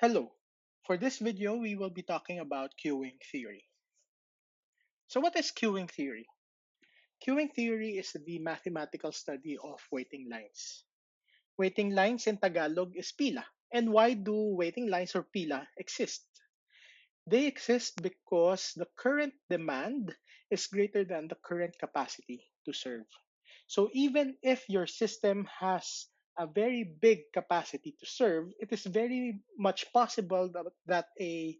Hello. For this video, we will be talking about queuing theory. So what is queuing theory? Queuing theory is the mathematical study of waiting lines. Waiting lines in Tagalog is pila. And why do waiting lines or pila exist? They exist because the current demand is greater than the current capacity to serve. So even if your system has a very big capacity to serve, it is very much possible that a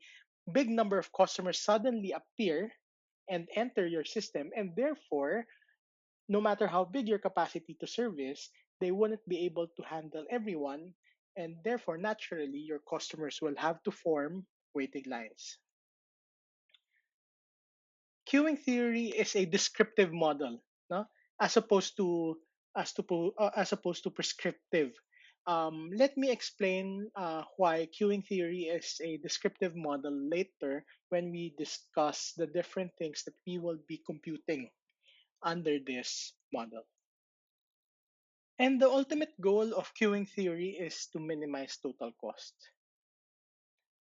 big number of customers suddenly appear and enter your system, and therefore, no matter how big your capacity to serve is, they wouldn't be able to handle everyone, and therefore, naturally, your customers will have to form waiting lines. Queuing theory is a descriptive model, no? as opposed to as opposed to prescriptive. Let me explain why queuing theory is a descriptive model later when we discuss the different things that we will be computing under this model. And the ultimate goal of queuing theory is to minimize total cost.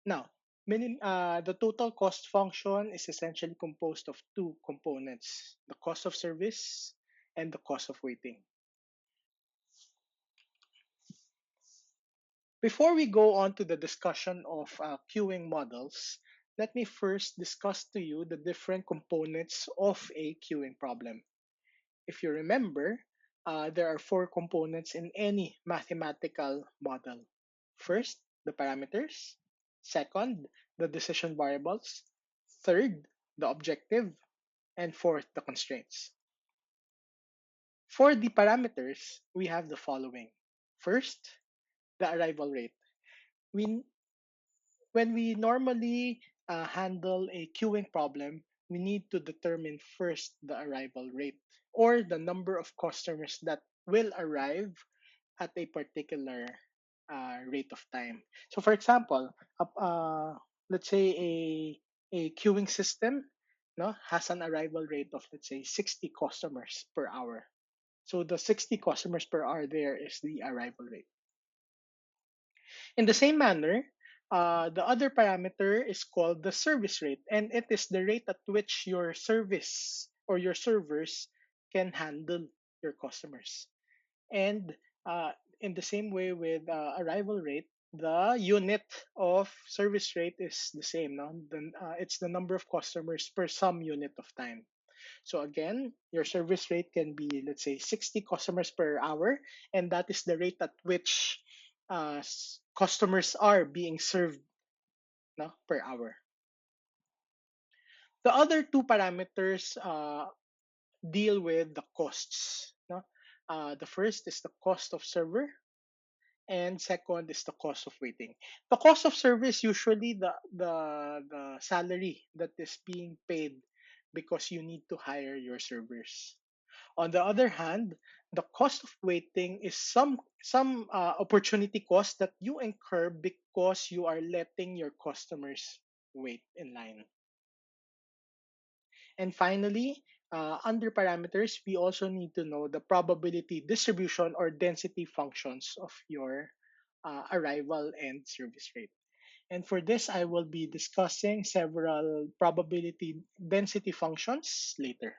Now, the total cost function is essentially composed of two components: the cost of service and the cost of waiting. Before we go on to the discussion of queuing models, let me first discuss to you the different components of a queuing problem. If you remember, there are four components in any mathematical model. First, the parameters. Second, the decision variables. Third, the objective. And fourth, the constraints. For the parameters, we have the following. First, the arrival rate. We, when we normally handle a queuing problem, we need to determine first the arrival rate or the number of customers that will arrive at a particular rate of time. So, for example, let's say a queuing system has an arrival rate of, let's say, 60 customers per hour. So the 60 customers per hour there is the arrival rate. In the same manner, the other parameter is called the service rate, and it is the rate at which your service or your servers can handle your customers. And in the same way with arrival rate, the unit of service rate is the same. No? It's the number of customers per some unit of time. So again, your service rate can be, let's say, 60 customers per hour, and that is the rate at which customers are being served, no, per hour. The other two parameters deal with the costs. No? The first is the cost of server, and second is the cost of waiting. The cost of service usually the salary that is being paid because you need to hire your servers. On the other hand, the cost of waiting is some opportunity cost that you incur because you are letting your customers wait in line. And finally, under parameters, we also need to know the probability distribution or density functions of your arrival and service rate. And for this, I will be discussing several probability density functions later.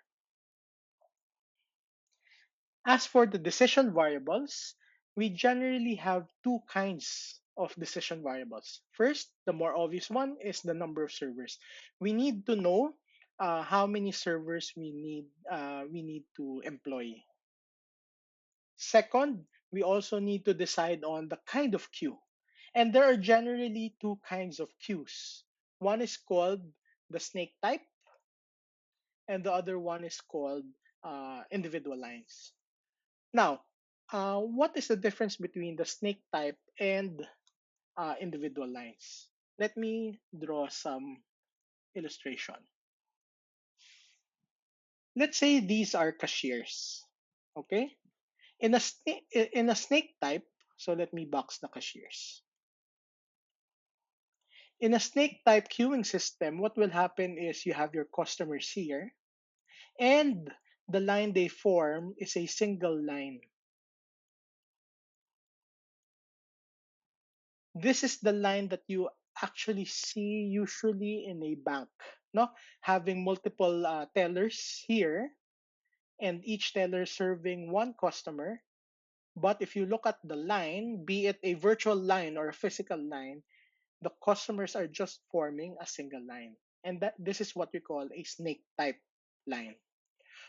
As for the decision variables, we generally have two kinds of decision variables. First, the more obvious one is the number of servers. We need to know how many servers we need to employ. Second, we also need to decide on the kind of queue. And there are generally two kinds of queues. One is called the snake type, and the other one is called individual lines. Now, what is the difference between the snake type and individual lines? Let me draw some illustration. Let's say these are cashiers. Okay? In a snake type, so let me box the cashiers. In a snake type queuing system, what will happen is you have your customers here, and the line they form is a single line. This is the line that you actually see usually in a bank, no? Having multiple tellers here, and each teller serving one customer. But if you look at the line, be it a virtual line or a physical line, the customers are just forming a single line. And that this is what we call a snake type line.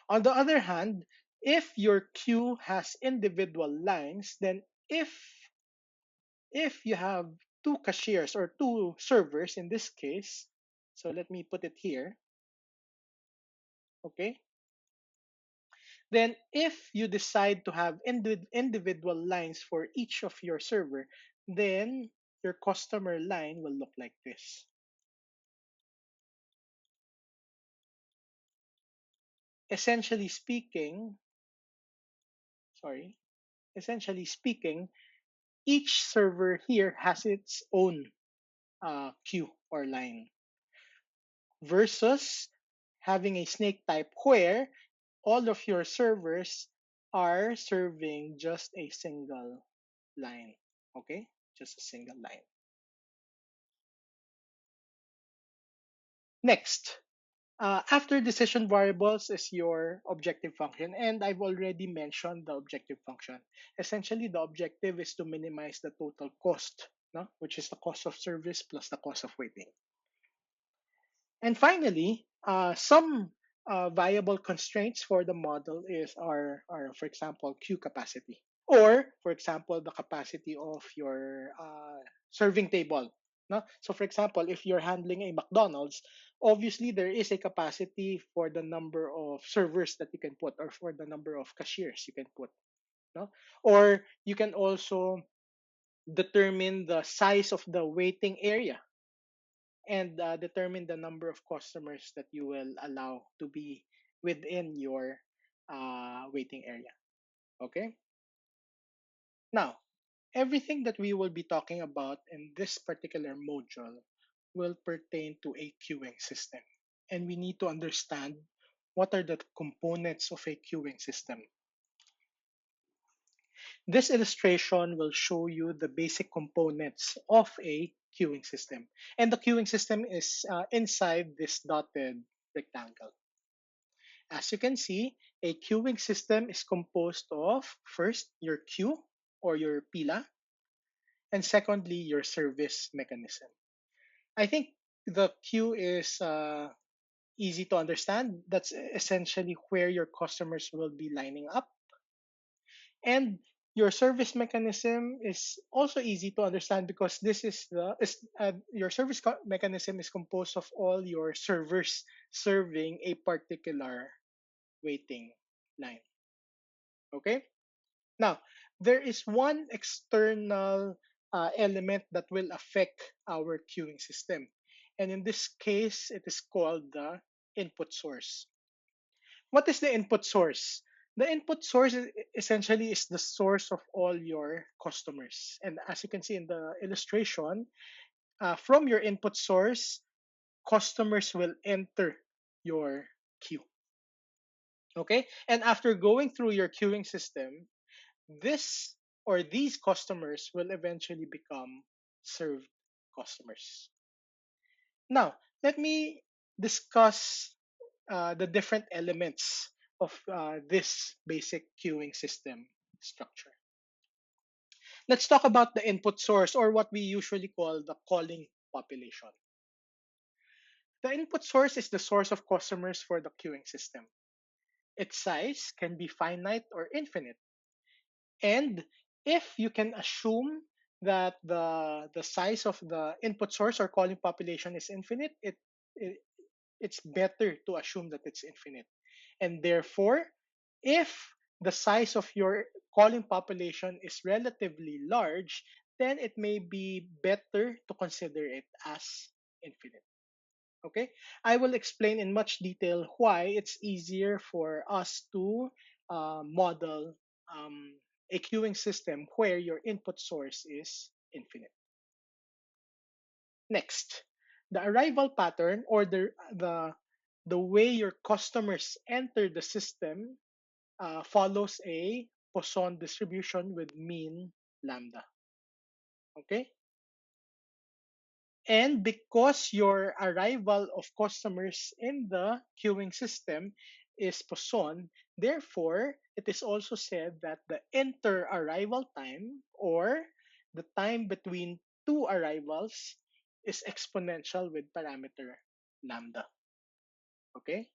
On the other hand, if your queue has individual lines, then if if you have two cashiers or two servers in this case, so let me put it here, okay? Then if you decide to have individual lines for each of your server, then your customer line will look like this. Essentially speaking, sorry, essentially speaking, each server here has its own queue or line versus having a snake type where all of your servers are serving just a single line. Okay? Just a single line. Next, after decision variables is your objective function, and I've already mentioned the objective function. Essentially, the objective is to minimize the total cost, no? Which is the cost of service plus the cost of waiting. And finally, some viable constraints for the model are, for example, queue capacity, or for example, the capacity of your serving table. No? So, for example, if you're handling a McDonald's, obviously there is a capacity for the number of servers that you can put, or for the number of cashiers you can put. No? Or you can also determine the size of the waiting area and determine the number of customers that you will allow to be within your waiting area. Okay? Now, everything that we will be talking about in this particular module will pertain to a queuing system. And we need to understand what are the components of a queuing system. This illustration will show you the basic components of a queuing system. And the queuing system is inside this dotted rectangle. As you can see, a queuing system is composed of first your queue or your pila, and secondly your service mechanism. I think the queue is easy to understand. That's essentially where your customers will be lining up, and your service mechanism is also easy to understand because this is your mechanism is composed of all your servers serving a particular waiting line. Okay. Now, there is one external element that will affect our queuing system. And in this case, it is called the input source. What is the input source? The input source essentially is the source of all your customers. And as you can see in the illustration, from your input source, customers will enter your queue. Okay? And after going through your queuing system, this or these customers will eventually become served customers. Now, let me discuss the different elements of this basic queuing system structure. Let's talk about the input source, or what we usually call the calling population. The input source is the source of customers for the queuing system. Its size can be finite or infinite. And if you can assume that the size of the input source or calling population is infinite, it it's better to assume that it's infinite. And therefore, if the size of your calling population is relatively large, then it may be better to consider it as infinite. Okay, I will explain in much detail why it's easier for us to model a queuing system where your input source is infinite. Next, the arrival pattern, or the way your customers enter the system follows a Poisson distribution with mean lambda. Okay, And because your arrival of customers in the queuing system is postponed, therefore, it is also said that the inter arrival time, or the time between two arrivals, is exponential with parameter lambda. Okay?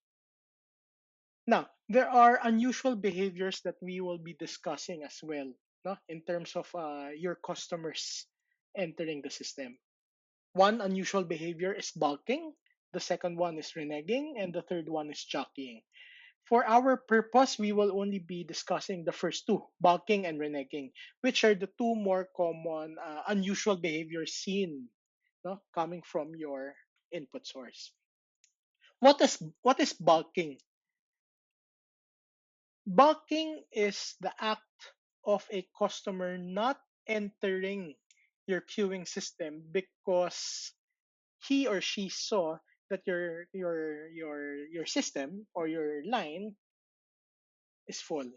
Now, there are unusual behaviors that we will be discussing as well, no, in terms of your customers entering the system. One unusual behavior is balking, the second one is reneging, and the third one is jockeying. For our purpose, we will only be discussing the first two, balking and reneging, which are the two more common unusual behaviors seen, no, coming from your input source. What is balking? Balking is the act of a customer not entering your queuing system because he or she saw that your system or your line is full.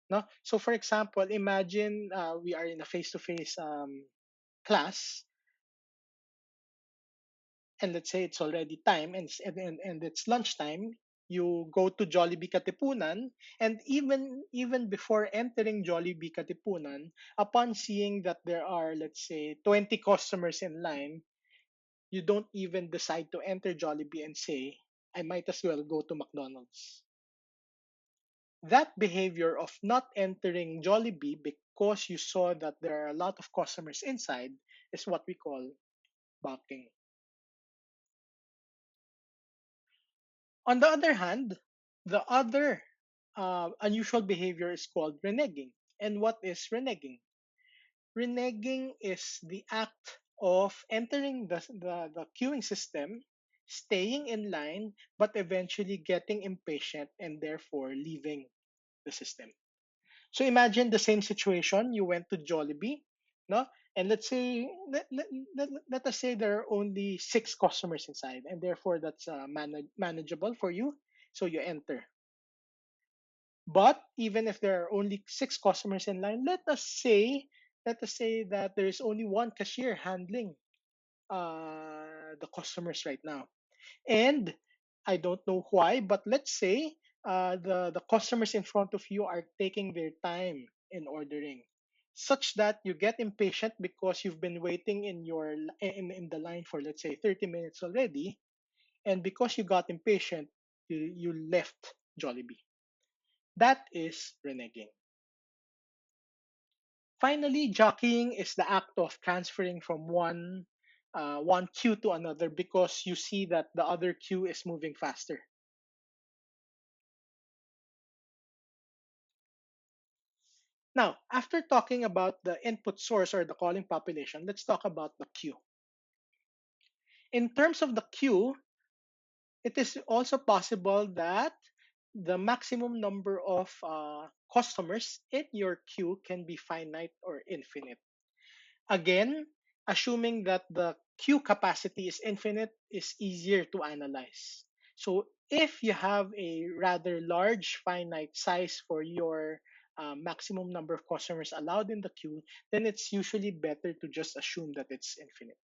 No, so for example, imagine we are in a face-to-face class, and let's say it's already time, and it's lunchtime. You go to Jollibee Katipunan, and even before entering Jollibee Katipunan, upon seeing that there are, let's say, 20 customers in line, you don't even decide to enter Jollibee and say, I might as well go to McDonald's. That behavior of not entering Jollibee because you saw that there are a lot of customers inside is what we call balking. On the other hand, the other unusual behavior is called reneging. And what is reneging? Reneging is the act of entering the queuing system, staying in line, but eventually getting impatient and therefore leaving the system. So imagine the same situation. You went to Jollibee, no? And let's say let us say there are only six customers inside, and therefore that's manageable for you. So you enter. But even if there are only six customers in line, let us say that there is only one cashier handling the customers right now. And I don't know why, but let's say the customers in front of you are taking their time in ordering, such that you get impatient because you've been waiting in the line for, let's say, 30 minutes already, and because you got impatient, you left Jollibee. That is reneging. Finally, jockeying is the act of transferring from one queue to another because you see that the other queue is moving faster. Now, after talking about the input source or the calling population, let's talk about the queue. In terms of the queue, it is also possible that the maximum number of customers in your queue can be finite or infinite. Again, assuming that the queue capacity is infinite is easier to analyze. So if you have a rather large finite size for your maximum number of customers allowed in the queue, then it's usually better to just assume that it's infinite.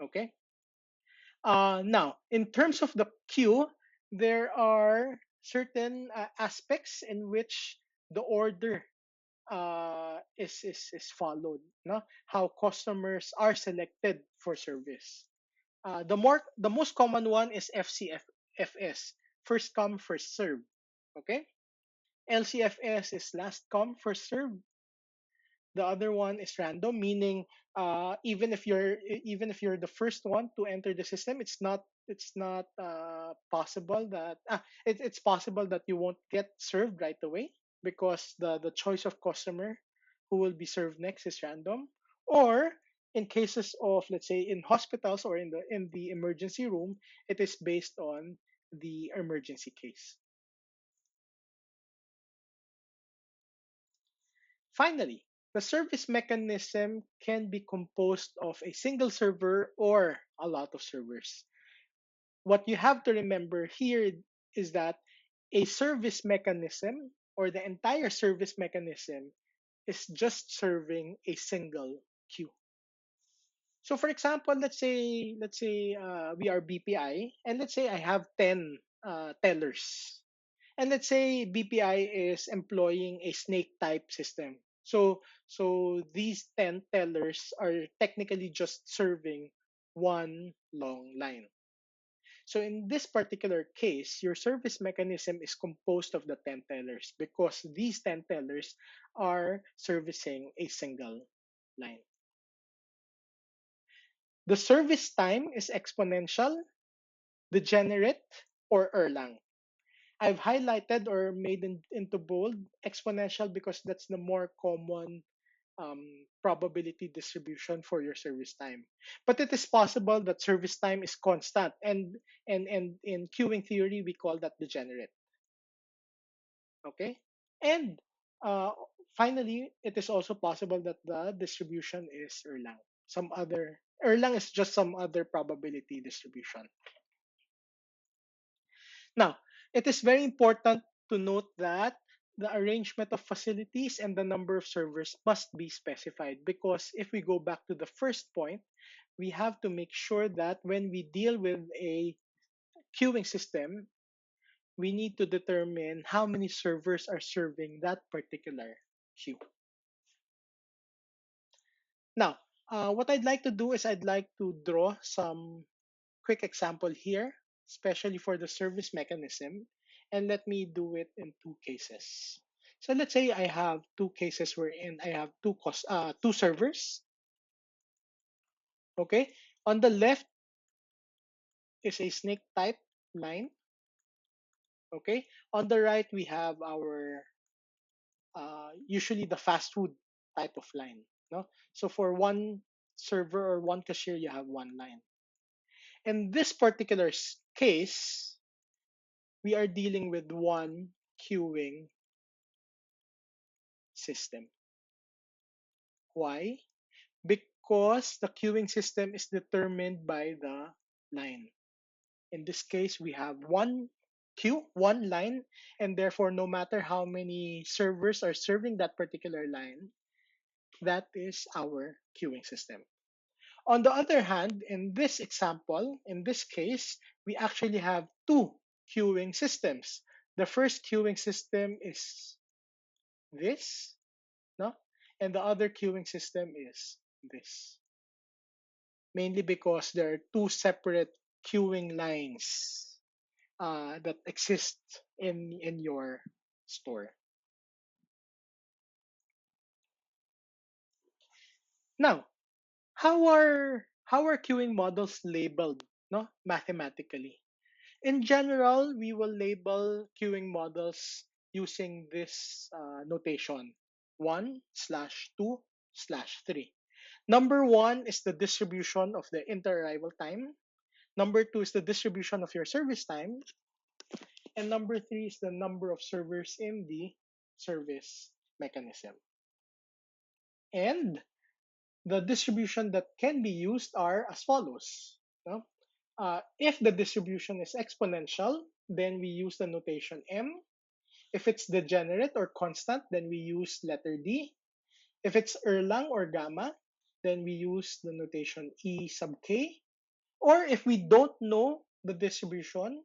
Okay? Now, in terms of the queue, there are certain aspects in which the order is followed, no? How customers are selected for service. The most common one is FCFS, first come first serve. Okay, LCFS is last come first serve. The other one is random, meaning even if you're the first one to enter the system, it's not possible that it's possible that you won't get served right away because the choice of customer who will be served next is random. Or in cases of, let's say, in hospitals or in the emergency room, it is based on the emergency case. Finally, the service mechanism can be composed of a single server or a lot of servers. What you have to remember here is that a service mechanism, or the entire service mechanism, is just serving a single queue. So for example, let's say we are BPI, and let's say I have 10 tellers, and let's say BPI is employing a snake type system. So these 10 tellers are technically just serving one long line. So in this particular case, your service mechanism is composed of the 10 tellers because these 10 tellers are servicing a single line. The service time is exponential, degenerate, or Erlang. I've highlighted or made into bold exponential because that's the more common probability distribution for your service time. But it is possible that service time is constant, and in queuing theory we call that degenerate. Okay, and uh, finally, it is also possible that the distribution is Erlang. Some other Erlang is just some other probability distribution. Now, it is very important to note that the arrangement of facilities and the number of servers must be specified because if we go back to the first point, we have to make sure that when we deal with a queuing system, we need to determine how many servers are serving that particular queue. Now, what I'd like to do is I'd like to draw some quick example here, especially for the service mechanism, and let me do it in two cases. So let's say I have two cases wherein I have two servers. Okay, on the left is a snake type line. Okay, on the right we have our usually the fast food type of line. No, so for one server or one cashier you have one line. In this particular case, we are dealing with one queuing system. Why? Because the queuing system is determined by the line. In this case, we have one queue, one line, and therefore, no matter how many servers are serving that particular line, that is our queuing system. On the other hand, in this example, in this case, we actually have two queuing systems. The first queuing system is this, no? And the other queuing system is this. Mainly because there are two separate queuing lines that exist in your store. Now, how are queuing models labeled, no, mathematically? In general, we will label queuing models using this notation: 1/2/3. Number one is the distribution of the inter-arrival time. Number two is the distribution of your service time. And number three is the number of servers in the service mechanism. And the distribution that can be used are as follows. No? If the distribution is exponential, then we use the notation M. If it's degenerate or constant, then we use letter D. If it's Erlang or gamma, then we use the notation E sub k. Or if we don't know the distribution,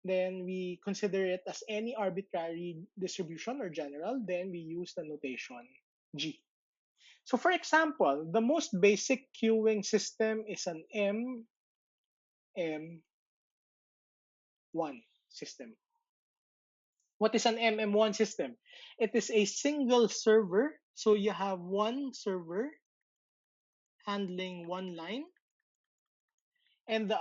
then we consider it as any arbitrary distribution or general, then we use the notation G. So for example, the most basic queuing system is an MM1 system. What is an MM1 system? It is a single server. So you have one server handling one line, and the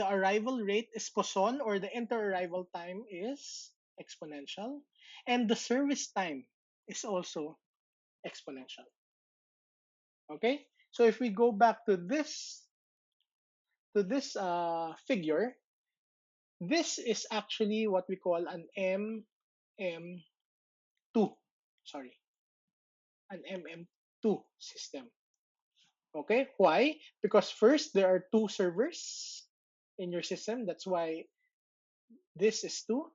arrival rate is Poisson, or the inter-arrival time is exponential, and the service time is also exponential. Okay, so if we go back to this figure, this is actually what we call an MM2. Sorry, an MM2 system. Okay, why? Because first there are two servers in your system. That's why this is two,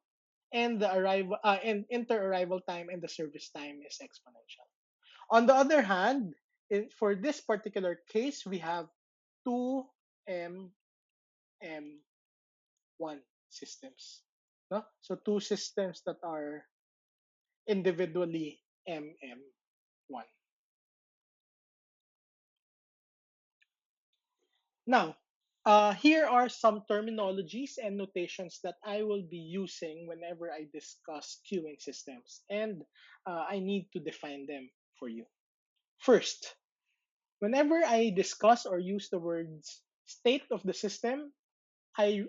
and the arrival and inter-arrival time and the service time is exponential. On the other hand, for this particular case, we have two MM1 systems. No? So two systems that are individually MM1. Now, here are some terminologies and notations that I will be using whenever I discuss queuing systems, and I need to define them for you. First, whenever I discuss or use the words state of the system, I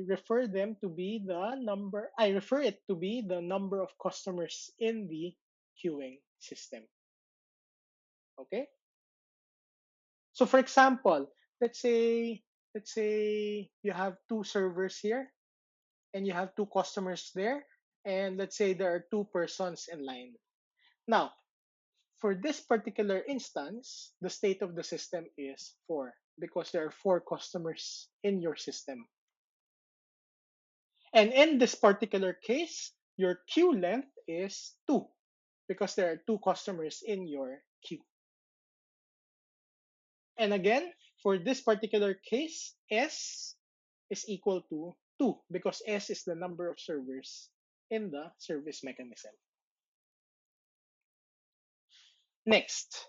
refer them to be the number. I refer it to be the number of customers in the queuing system. Okay. So, for example, let's say let's say you have two servers here and you have two customers there, and let's say there are two persons in line. Now, for this particular instance, the state of the system is 4 because there are four customers in your system. And in this particular case, your queue length is 2 because there are two customers in your queue. And again, for this particular case, S is equal to 2 because S is the number of servers in the service mechanism. Next,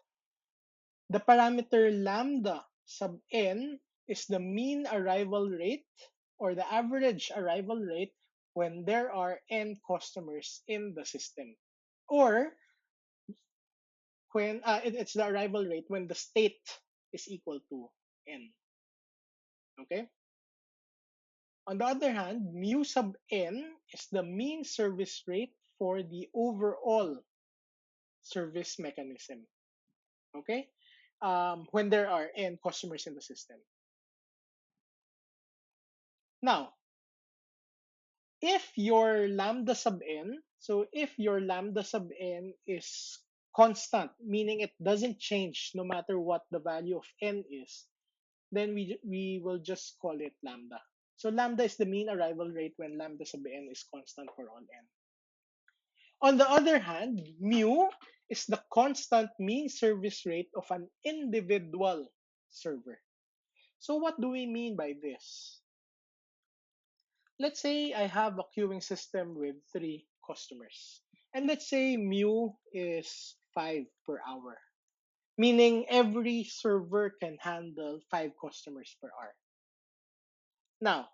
the parameter lambda sub n is the mean arrival rate or the average arrival rate when there are n customers in the system. Or when it's the arrival rate when the state is equal to n. Okay? On the other hand, mu sub n is the mean service rate for the overall service mechanism. Okay? When there are n customers in the system. Now, if your lambda sub n, so if your lambda sub n is constant, meaning it doesn't change no matter what the value of n is, then we will just call it lambda. So lambda is the mean arrival rate when lambda sub n is constant for all n. On the other hand, mu is the constant mean service rate of an individual server. So what do we mean by this? Let's say I have a queuing system with three customers. And let's say mu is 5 per hour, meaning every server can handle 5 customers per hour. Now,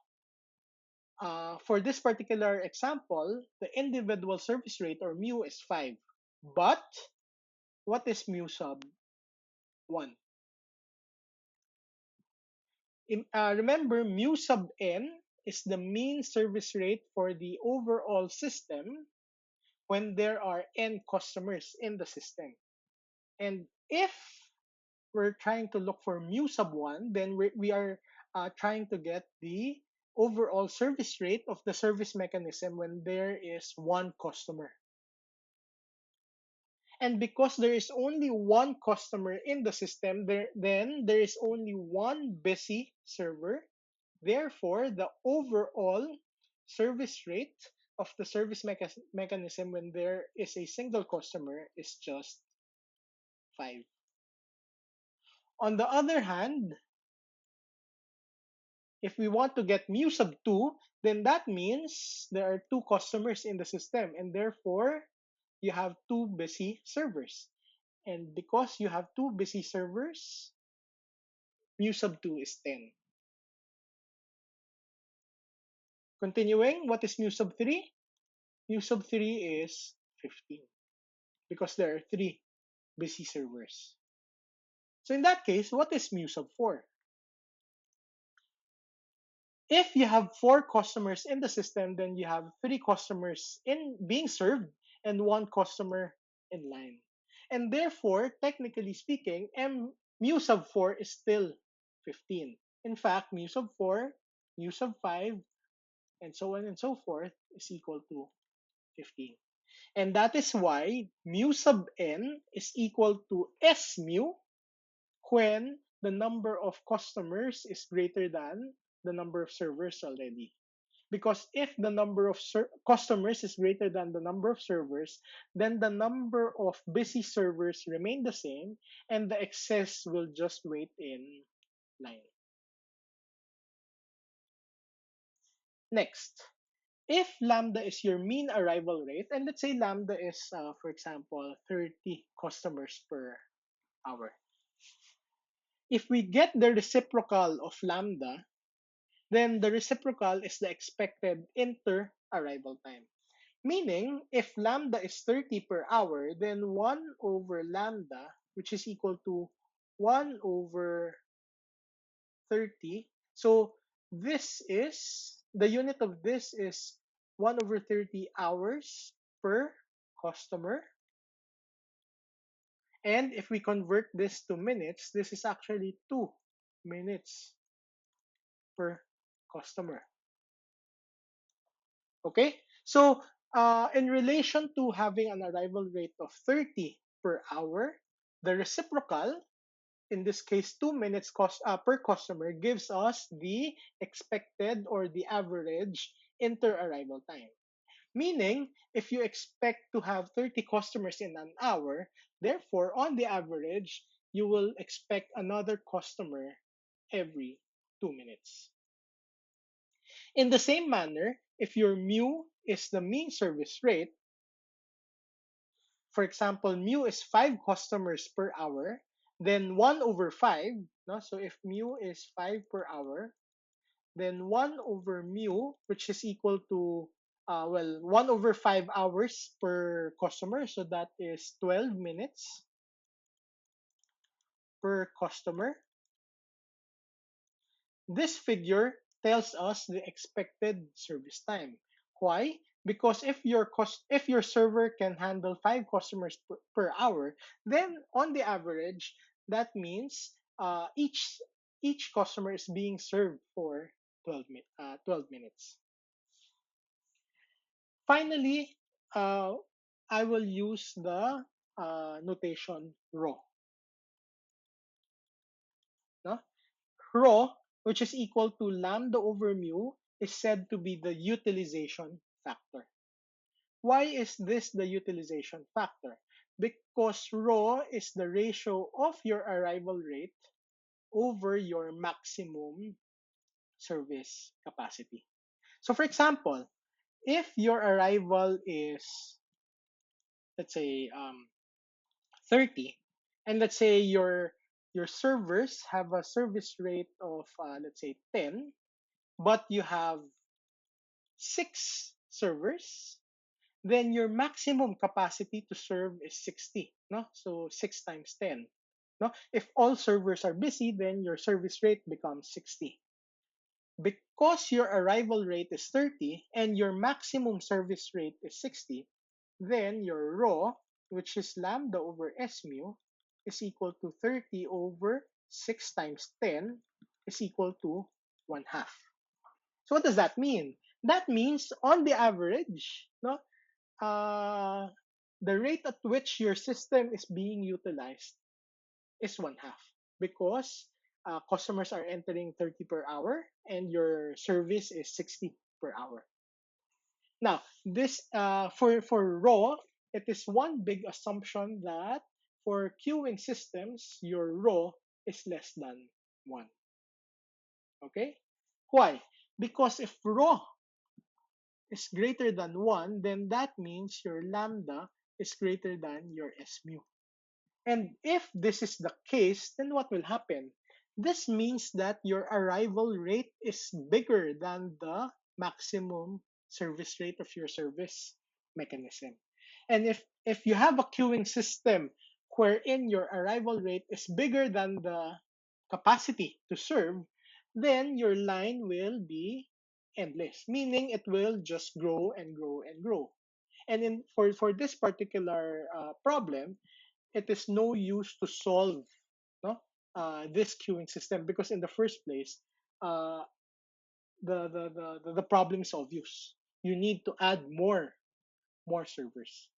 for this particular example, the individual service rate or mu is 5. But what is mu sub 1? Remember, mu sub n is the mean service rate for the overall system when there are n customers in the system. And if we're trying to look for mu sub 1, then we are trying to get the overall service rate of the service mechanism when there is one customer. And because there is only one customer in the system, then there is only one busy server. Therefore, the overall service rate of the service mechanism when there is a single customer is just 5. On the other hand, if we want to get mu sub 2, then that means there are two customers in the system, and therefore you have two busy servers. And because you have two busy servers, mu sub 2 is 10. Continuing, what is mu sub 3? Mu sub 3 is 15 because there are three busy servers. So in that case, what is mu sub 4? If you have four customers in the system, then you have three customers in being served and one customer in line. And therefore, technically speaking, mu sub 4 is still 15. In fact, mu sub 4, mu sub 5, and so on and so forth is equal to 15. And that is why mu sub n is equal to S mu when the number of customers is greater than the number of servers already. Because if the number of customers is greater than the number of servers, then the number of busy servers remain the same and the excess will just wait in line. Next, if lambda is your mean arrival rate, and let's say lambda is, for example, 30 customers per hour. If we get the reciprocal of lambda, then the reciprocal is the expected inter-arrival time. Meaning, if lambda is 30 per hour, then 1 over lambda, which is equal to 1 over 30. So the unit of this is 1 over 30 hours per customer. And if we convert this to minutes, this is actually 2 minutes per customer. Okay? So, in relation to having an arrival rate of 30 per hour, the reciprocal, in this case 2 minutes per customer, gives us the expected or the average inter-arrival time. Meaning, if you expect to have 30 customers in an hour, therefore, on the average, you will expect another customer every 2 minutes. In the same manner, if your mu is the mean service rate, for example, mu is 5 customers per hour, then 1 over 5, no? So if mu is 5 per hour, then 1 over mu, which is equal to, 1 over 5 hours per customer, so that is 12 minutes per customer. This figure tells us the expected service time. Why? Because if your server can handle 5 customers per hour, then on the average, that means each customer is being served for 12 minutes. Finally, I will use the notation rho. No? Rho, which is equal to lambda over mu, is said to be the utilization factor. Why is this the utilization factor? Because rho is the ratio of your arrival rate over your maximum service capacity. So, for example, if your arrival is, let's say, 30, and let's say your servers have a service rate of, let's say, 10, but you have 6 servers, then your maximum capacity to serve is 60, no? So 6 times 10, no? If all servers are busy, then your service rate becomes 60. Because your arrival rate is 30 and your maximum service rate is 60, then your rho, which is lambda over S mu, is equal to 30 over 6 times 10 is equal to 1 half. So what does that mean? That means on the average, no, uh, the rate at which your system is being utilized is 1 half because customers are entering 30 per hour and your service is 60 per hour. Now, this for rho, it is one big assumption that for queuing systems, your rho is less than 1. Okay? Why? Because if rho is greater than 1, then that means your lambda is greater than your S mu. And if this is the case, then what will happen? This means that your arrival rate is bigger than the maximum service rate of your service mechanism. And if you have a queuing system wherein your arrival rate is bigger than the capacity to serve, then your line will be endless, meaning it will just grow and grow and grow. And for this particular problem, it is no use to solve, no, this queuing system because in the first place, uh, the problem is obvious. You need to add more servers.